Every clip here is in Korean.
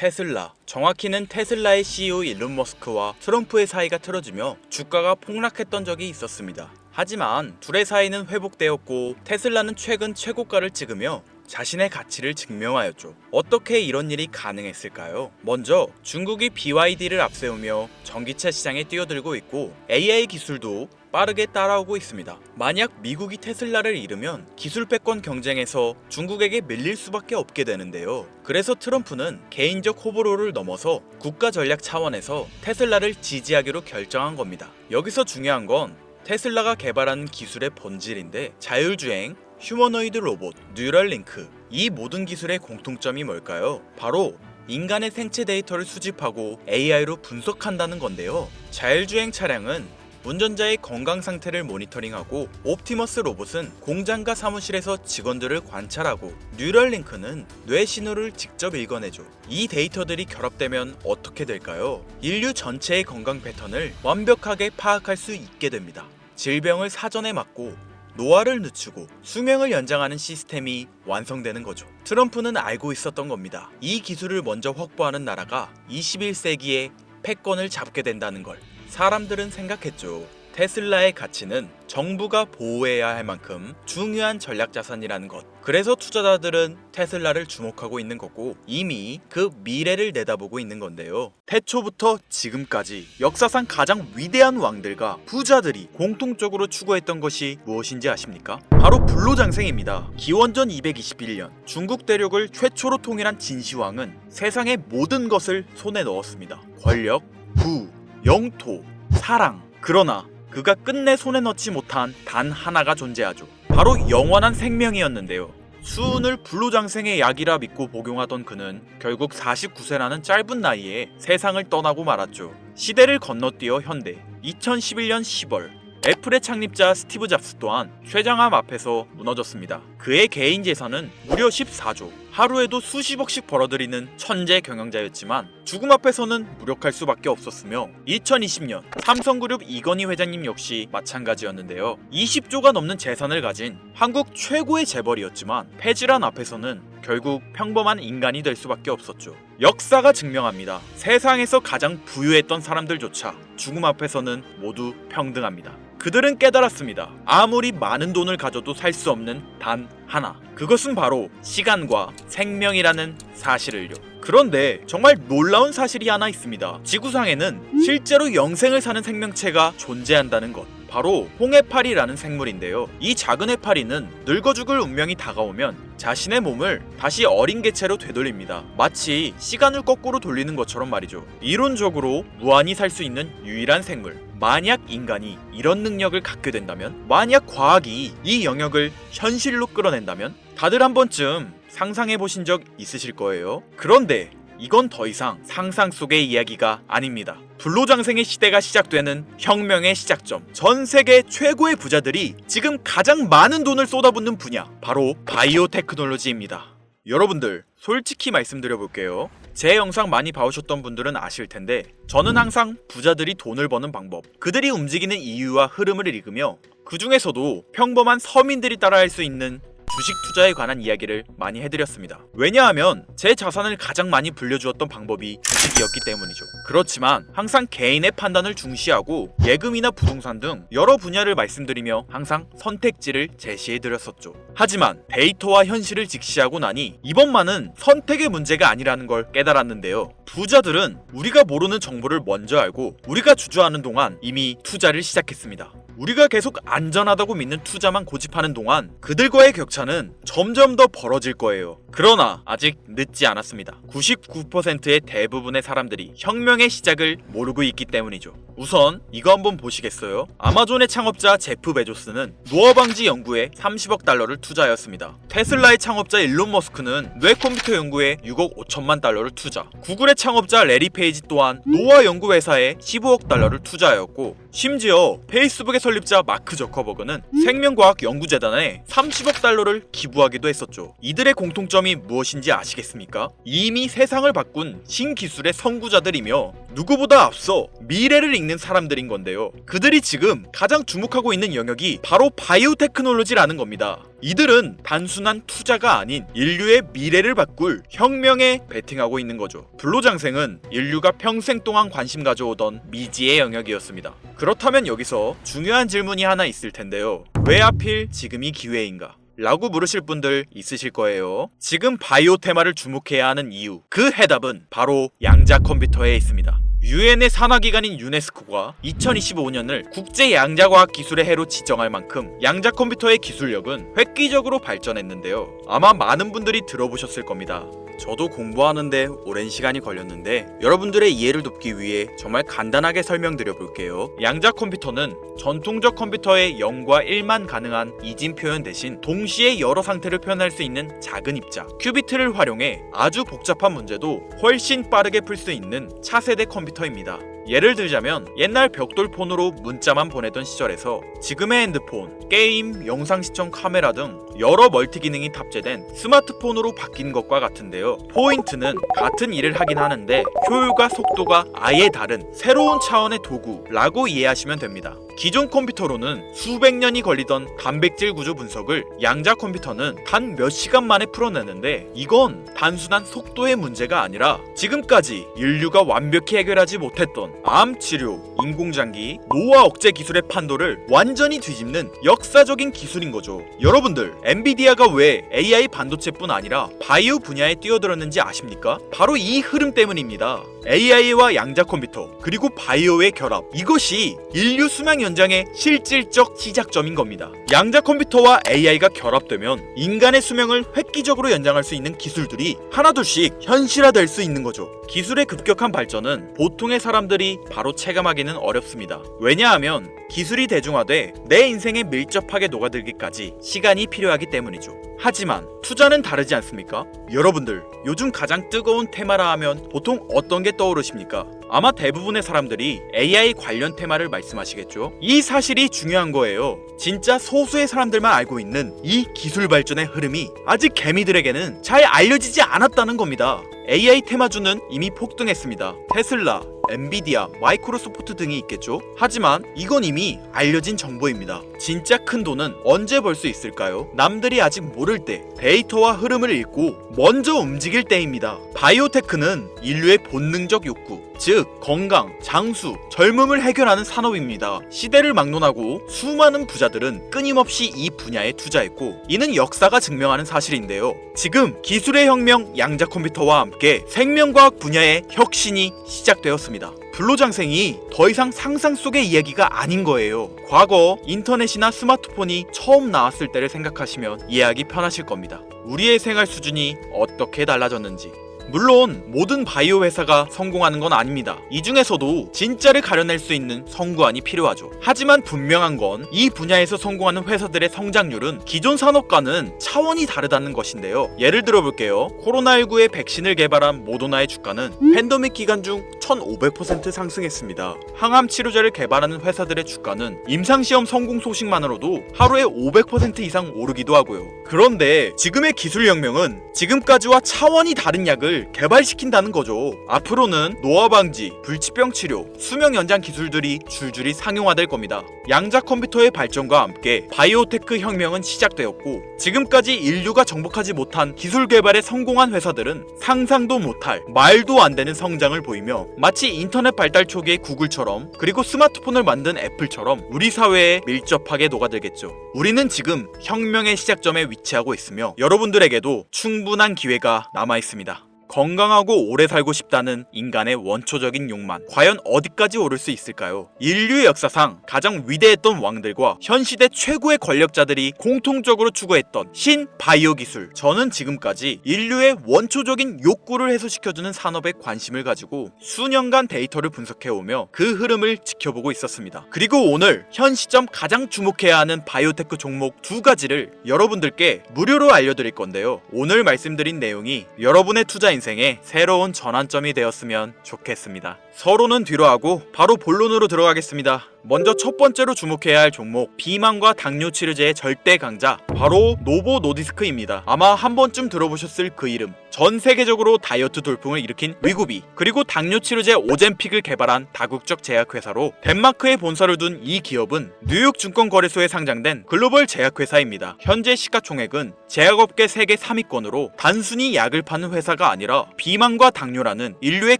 테슬라, 정확히는 테슬라의 CEO 일론 머스크와 트럼프의 사이가 틀어지며 주가가 폭락했던 적이 있었습니다. 하지만 둘의 사이는 회복되었고 테슬라는 최근 최고가를 찍으며 자신의 가치를 증명하였죠. 어떻게 이런 일이 가능했을까요? 먼저 중국이 BYD를 앞세우며 전기차 시장에 뛰어들고 있고 AI 기술도 빠르게 따라오고 있습니다. 만약 미국이 테슬라를 잃으면 기술 패권 경쟁에서 중국에게 밀릴 수밖에 없게 되는데요. 그래서 트럼프는 개인적 호불호를 넘어서 국가 전략 차원에서 테슬라를 지지하기로 결정한 겁니다. 여기서 중요한 건 테슬라가 개발한 기술의 본질인데 자율주행, 휴머노이드 로봇, 뉴럴링크, 이 모든 기술의 공통점이 뭘까요? 바로 인간의 생체 데이터를 수집하고 AI로 분석한다는 건데요. 자율주행 차량은 운전자의 건강 상태를 모니터링하고 옵티머스 로봇은 공장과 사무실에서 직원들을 관찰하고 뉴럴링크는 뇌 신호를 직접 읽어내죠. 이 데이터들이 결합되면 어떻게 될까요? 인류 전체의 건강 패턴을 완벽하게 파악할 수 있게 됩니다. 질병을 사전에 막고 노화를 늦추고 수명을 연장하는 시스템이 완성되는 거죠. 트럼프는 알고 있었던 겁니다. 이 기술을 먼저 확보하는 나라가 21세기에 패권을 잡게 된다는 걸. 사람들은 생각했죠. 테슬라의 가치는 정부가 보호해야 할 만큼 중요한 전략 자산이라는 것. 그래서 투자자들은 테슬라를 주목하고 있는 거고 이미 그 미래를 내다보고 있는 건데요. 태초부터 지금까지 역사상 가장 위대한 왕들과 부자들이 공통적으로 추구했던 것이 무엇인지 아십니까? 바로 불로장생입니다. 기원전 221년 중국 대륙을 최초로 통일한 진시황은 세상의 모든 것을 손에 넣었습니다. 권력, 부, 영토, 사랑. 그러나 그가 끝내 손에 넣지 못한 단 하나가 존재하죠. 바로 영원한 생명이었는데요. 수은을 불로장생의 약이라 믿고 복용하던 그는 결국 49세라는 짧은 나이에 세상을 떠나고 말았죠. 시대를 건너뛰어 현대 2011년 10월 애플의 창립자 스티브 잡스 또한 쇠장암 앞에서 무너졌습니다. 그의 개인 재산은 무려 14조, 하루에도 수십억씩 벌어들이는 천재 경영자였지만 죽음 앞에서는 무력할 수밖에 없었으며 2020년 삼성그룹 이건희 회장님 역시 마찬가지였는데요. 20조가 넘는 재산을 가진 한국 최고의 재벌이었지만 폐질환 앞에서는 결국 평범한 인간이 될 수밖에 없었죠. 역사가 증명합니다. 세상에서 가장 부유했던 사람들조차 죽음 앞에서는 모두 평등합니다. 그들은 깨달았습니다. 아무리 많은 돈을 가져도 살 수 없는 단 하나. 그것은 바로 시간과 생명이라는 사실을요. 그런데 정말 놀라운 사실이 하나 있습니다. 지구상에는 실제로 영생을 사는 생명체가 존재한다는 것. 바로 홍해파리라는 생물인데요. 이 작은 해파리는 늙어 죽을 운명이 다가오면 자신의 몸을 다시 어린 개체로 되돌립니다. 마치 시간을 거꾸로 돌리는 것처럼 말이죠. 이론적으로 무한히 살 수 있는 유일한 생물. 만약 인간이 이런 능력을 갖게 된다면, 만약 과학이 이 영역을 현실로 끌어낸다면 다들 한 번쯤 상상해 보신 적 있으실 거예요. 그런데 이건 더 이상 상상 속의 이야기가 아닙니다. 불로장생의 시대가 시작되는 혁명의 시작점. 전 세계 최고의 부자들이 지금 가장 많은 돈을 쏟아붓는 분야, 바로 바이오 테크놀로지입니다. 여러분들 솔직히 말씀드려볼게요. 제 영상 많이 봐오셨던 분들은 아실 텐데 저는 항상 부자들이 돈을 버는 방법, 그들이 움직이는 이유와 흐름을 읽으며 그 중에서도 평범한 서민들이 따라할 수 있는 주식 투자에 관한 이야기를 많이 해드렸습니다. 왜냐하면 제 자산을 가장 많이 불려주었던 방법이 주식이었기 때문이죠. 그렇지만 항상 개인의 판단을 중시하고 예금이나 부동산 등 여러 분야를 말씀드리며 항상 선택지를 제시해드렸었죠. 하지만 데이터와 현실을 직시하고 나니 이번만은 선택의 문제가 아니라는 걸 깨달았는데요. 부자들은 우리가 모르는 정보를 먼저 알고 우리가 주저하는 동안 이미 투자를 시작했습니다. 우리가 계속 안전하다고 믿는 투자만 고집하는 동안 그들과의 격차는 점점 더 벌어질 거예요. 그러나 아직 늦지 않았습니다. 99%의 대부분의 사람들이 혁명의 시작을 모르고 있기 때문이죠. 우선 이거 한번 보시겠어요? 아마존의 창업자 제프 베조스는 노화 방지 연구에 30억 달러를 투자하였습니다. 테슬라의 창업자 일론 머스크는 뇌 컴퓨터 연구에 6억 5천만 달러를 투자. 구글의 창업자 레리 페이지 또한 노화 연구 회사에 15억 달러를 투자하였고, 심지어 페이스북의 설립자 마크 저커버그는 생명과학 연구재단에 30억 달러를 기부하기도 했었죠. 이들의 공통점이 무엇인지 아시겠습니까? 이미 세상을 바꾼 신기술의 선구자들이며 누구보다 앞서 미래를 읽는 사람들인 건데요. 그들이 지금 가장 주목하고 있는 영역이 바로 바이오 테크놀로지라는 겁니다. 이들은 단순한 투자가 아닌 인류의 미래를 바꿀 혁명에 베팅하고 있는 거죠. 불로장생은 인류가 평생 동안 관심 가져오던 미지의 영역이었습니다. 그렇다면 여기서 중요한 질문이 하나 있을 텐데요. 왜 하필 지금이 기회인가? 라고 물으실 분들 있으실 거예요. 지금 바이오 테마를 주목해야 하는 이유, 그 해답은 바로 양자 컴퓨터에 있습니다. 유엔의 산하기관인 유네스코가 2025년을 국제 양자과학 기술의 해로 지정할 만큼 양자 컴퓨터의 기술력은 획기적으로 발전했는데요. 아마 많은 분들이 들어보셨을 겁니다. 저도 공부하는데 오랜 시간이 걸렸는데 여러분들의 이해를 돕기 위해 정말 간단하게 설명드려 볼게요. 양자 컴퓨터는 전통적 컴퓨터의 0과 1만 가능한 이진 표현 대신 동시에 여러 상태를 표현할 수 있는 작은 입자 큐비트를 활용해 아주 복잡한 문제도 훨씬 빠르게 풀 수 있는 차세대 컴퓨터입니다. 예를 들자면 옛날 벽돌폰으로 문자만 보내던 시절에서 지금의 핸드폰, 게임, 영상 시청 카메라 등 여러 멀티 기능이 탑재된 스마트폰으로 바뀐 것과 같은데요. 포인트는 같은 일을 하긴 하는데 효율과 속도가 아예 다른 새로운 차원의 도구라고 이해하시면 됩니다. 기존 컴퓨터로는 수백 년이 걸리던 단백질 구조 분석을 양자 컴퓨터는 단 몇 시간 만에 풀어내는데 이건 단순한 속도의 문제가 아니라 지금까지 인류가 완벽히 해결하지 못했던 암 치료, 인공장기, 노화 억제 기술의 판도를 완전히 뒤집는 역사적인 기술인 거죠. 여러분들, 엔비디아가 왜 AI 반도체뿐 아니라 바이오 분야에 뛰어들었는지 아십니까? 바로 이 흐름 때문입니다. AI와 양자 컴퓨터 그리고 바이오의 결합, 이것이 인류 수명 연장의 실질적 시작점인 겁니다. 양자 컴퓨터와 AI가 결합되면 인간의 수명을 획기적으로 연장할 수 있는 기술들이 하나둘씩 현실화될 수 있는 거죠. 기술의 급격한 발전은 보통의 사람들이 바로 체감하기는 어렵습니다. 왜냐하면 기술이 대중화돼 내 인생에 밀접하게 녹아들기까지 시간이 필요하기 때문이죠. 하지만 투자는 다르지 않습니까? 여러분들, 요즘 가장 뜨거운 테마라 하면 보통 어떤 게 떠오르십니까? 아마 대부분의 사람들이 AI 관련 테마를 말씀하시겠죠? 이 사실이 중요한 거예요. 진짜 소수의 사람들만 알고 있는 이 기술 발전의 흐름이 아직 개미들에게는 잘 알려지지 않았다는 겁니다. AI 테마주는 이미 폭등했습니다. 테슬라, 엔비디아, 마이크로소프트 등이 있겠죠? 하지만 이건 이미 알려진 정보입니다. 진짜 큰 돈은 언제 벌 수 있을까요? 남들이 아직 모를 때 데이터와 흐름을 읽고 먼저 움직일 때입니다. 바이오테크는 인류의 본능적 욕구, 즉 건강, 장수, 젊음을 해결하는 산업입니다. 시대를 막론하고 수많은 부자들은 끊임없이 이 분야에 투자했고 이는 역사가 증명하는 사실인데요. 지금 기술의 혁명 양자 컴퓨터와 함께 생명과학 분야의 혁신이 시작되었습니다. 불로장생이 더 이상 상상 속의 이야기가 아닌 거예요. 과거 인터넷이나 스마트폰이 처음 나왔을 때를 생각하시면 이해하기 편하실 겁니다. 우리의 생활 수준이 어떻게 달라졌는지. 물론 모든 바이오 회사가 성공하는 건 아닙니다. 이 중에서도 진짜를 가려낼 수 있는 성구안이 필요하죠. 하지만 분명한 건 이 분야에서 성공하는 회사들의 성장률은 기존 산업과는 차원이 다르다는 것인데요. 예를 들어 볼게요. 코로나19의 백신을 개발한 모더나의 주가는 팬데믹 기간 중 1500% 상승했습니다. 항암 치료제를 개발하는 회사들의 주가는 임상시험 성공 소식만으로도 하루에 500% 이상 오르기도 하고요. 그런데 지금의 기술혁명은 지금까지와 차원이 다른 약을 개발시킨다는 거죠. 앞으로는 노화 방지, 불치병 치료, 수명 연장 기술들이 줄줄이 상용화될 겁니다. 양자 컴퓨터의 발전과 함께 바이오테크 혁명은 시작되었고 지금까지 인류가 정복하지 못한 기술 개발에 성공한 회사들은 상상도 못할 말도 안 되는 성장을 보이며 마치 인터넷 발달 초기의 구글처럼 그리고 스마트폰을 만든 애플처럼 우리 사회에 밀접하게 녹아들겠죠. 우리는 지금 혁명의 시작점에 위치하고 있으며 여러분들에게도 충분한 기회가 남아 있습니다. 건강하고 오래 살고 싶다는 인간의 원초적인 욕망, 과연 어디까지 오를 수 있을까요? 인류의 역사상 가장 위대했던 왕들과 현 시대 최고의 권력자들이 공통적으로 추구했던 신바이오 기술. 저는 지금까지 인류의 원초적인 욕구를 해소시켜주는 산업에 관심을 가지고 수년간 데이터를 분석해오며 그 흐름을 지켜보고 있었습니다. 그리고 오늘 현 시점 가장 주목해야 하는 바이오테크 종목 두 가지를 여러분들께 무료로 알려드릴 건데요. 오늘 말씀드린 내용이 여러분의 투자 인생의 새로운 전환점이 되었으면 좋겠습니다. 서로는 뒤로 하고 바로 본론으로 들어가겠습니다. 먼저 첫 번째로 주목해야 할 종목, 비만과 당뇨 치료제의 절대 강자, 바로 노보 노디스크입니다. 아마 한 번쯤 들어보셨을 그 이름. 전 세계적으로 다이어트 돌풍을 일으킨 위고비, 그리고 당뇨 치료제 오젬픽을 개발한 다국적 제약회사로 덴마크에 본사를 둔 이 기업은 뉴욕 증권거래소에 상장된 글로벌 제약회사입니다. 현재 시가총액은 제약업계 세계 3위권으로 단순히 약을 파는 회사가 아니라 비만과 당뇨라는 인류의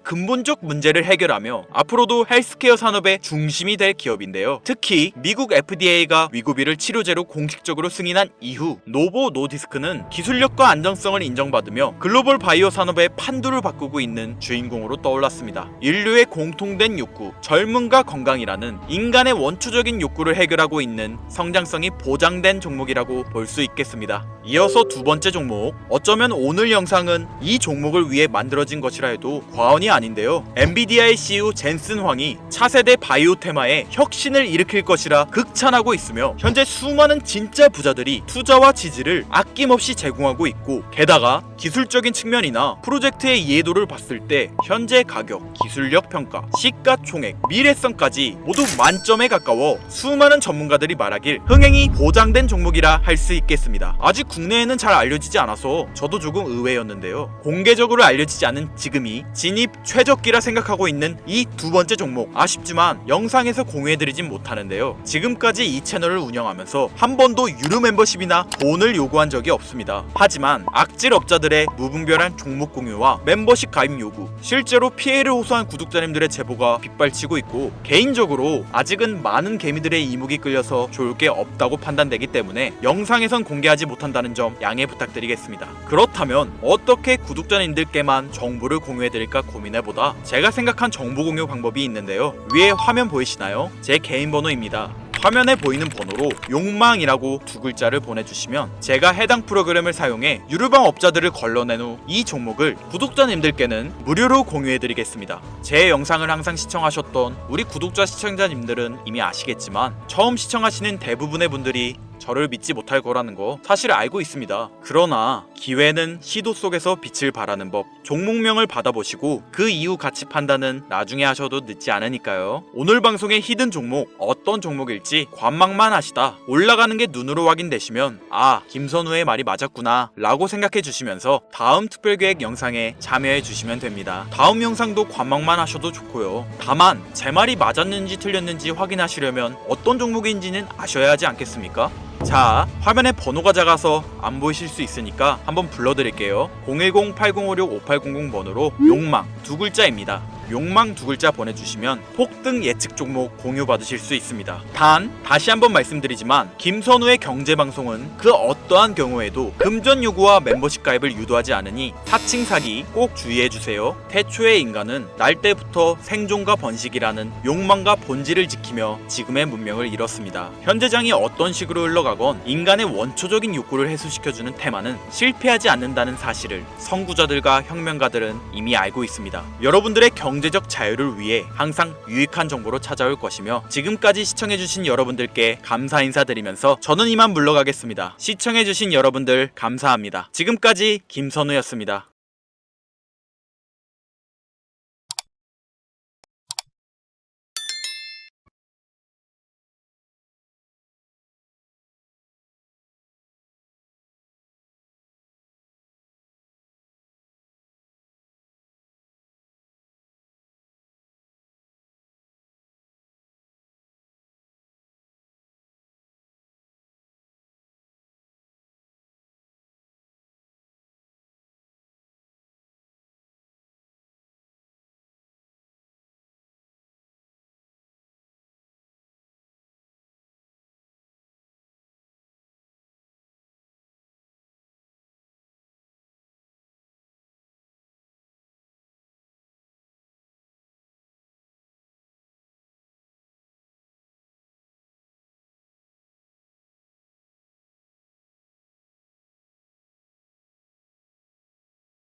근본적 문제를 해결하며 앞으로도 헬스케어 산업의 중심이 될 기업인데요. 특히 미국 FDA가 위고비를 치료제로 공식적으로 승인한 이후 노보 노디스크는 기술력과 안정성을 인정받으며 글로벌 바이오 산업의 판도를 바꾸고 있는 주인공으로 떠올랐습니다. 인류의 공통된 욕구, 젊음과 건강이라는 인간의 원초적인 욕구를 해결하고 있는 성장성이 보장된 종목이라고 볼 수 있겠습니다. 이어서 두 번째 종목, 어쩌면 오늘 영상은 이 종목을 위해 만들어진 것이라 해도 과언이 아닌데요. 엔비디아의 CEO 젠슨 황이 차세대 바이오 테마에 혁신을 일으킬 것이라 극찬하고 있으며 현재 수많은 진짜 부자들이 투자와 지지를 아낌없이 제공하고 있고, 게다가 기술적인 측면이나 프로젝트의 이해도를 봤을 때 현재 가격, 기술력 평가, 시가총액, 미래성까지 모두 만점에 가까워 수많은 전문가들이 말하길 흥행이 보장된 종목이라 할 수 있겠습니다. 아직 국내에는 잘 알려지지 않아서 저도 조금 의외였는데요. 공개적으로 알려지지 않은 지금이 진입 최적기라 생각하고 있는 이 두 번째 종목, 아쉽지만 영상에서 공유해드리진 못하는데요. 지금까지 이 채널을 운영하면서 한 번도 유료 멤버십이나 돈을 요구한 적이 없습니다. 하지만 악질 업자들의 무분별한 종목 공유와 멤버십 가입 요구, 실제로 피해를 호소한 구독자님들의 제보가 빗발치고 있고, 개인적으로 아직은 많은 개미들의 이목이 끌려서 좋을 게 없다고 판단되기 때문에 영상에선 공개하지 못한다는 점 양해 부탁드리겠습니다. 그렇다면 어떻게 구독자님들께만 정보를 공유해드릴까 고민해보다 제가 생각한 정보 공유 방법이 있는데요. 위에 화면 보이시나요? 제 개인 번호입니다. 화면에 보이는 번호로 욕망이라고 두 글자를 보내주시면 제가 해당 프로그램을 사용해 유료방 업자들을 걸러낸 후 이 종목을 구독자님들께는 무료로 공유해드리겠습니다. 제 영상을 항상 시청하셨던 우리 구독자 시청자님들은 이미 아시겠지만 처음 시청하시는 대부분의 분들이 저를 믿지 못할 거라는 거 사실 알고 있습니다. 그러나 기회는 시도 속에서 빛을 발하는 법, 종목명을 받아보시고 그 이후 가치 판단은 나중에 하셔도 늦지 않으니까요. 오늘 방송의 히든 종목, 어떤 종목일지 관망만 하시다 올라가는 게 눈으로 확인되시면 아, 김선우의 말이 맞았구나 라고 생각해 주시면서 다음 특별계획 영상에 참여해 주시면 됩니다. 다음 영상도 관망만 하셔도 좋고요. 다만 제 말이 맞았는지 틀렸는지 확인하시려면 어떤 종목인지는 아셔야 하지 않겠습니까? 자, 화면에 번호가 작아서 안 보이실 수 있으니까 한번 불러드릴게요. 010-8056-5800 번호로 욕망 두 글자입니다. 욕망 두 글자 보내주시면 폭등 예측 종목 공유 받으실 수 있습니다. 단 다시 한번 말씀드리지만 김선우의 경제방송은 그 어떠한 경우에도 금전 요구와 멤버십 가입을 유도하지 않으니 사칭 사기 꼭 주의해주세요. 태초의 인간은 날 때부터 생존과 번식이라는 욕망과 본질을 지키며 지금의 문명을 이뤘습니다. 현재장이 어떤 식으로 흘러가건 인간의 원초적인 욕구를 해소시켜주는 테마는 실패하지 않는다는 사실을 선구자들과 혁명가들은 이미 알고 있습니다. 여러분들의 경제적 자유를 위해 항상 유익한 정보로 찾아올 것이며, 지금까지 시청해주신 여러분들께 감사 인사드리면서 저는 이만 물러가겠습니다. 시청해주신 여러분들 감사합니다. 지금까지 김선우였습니다.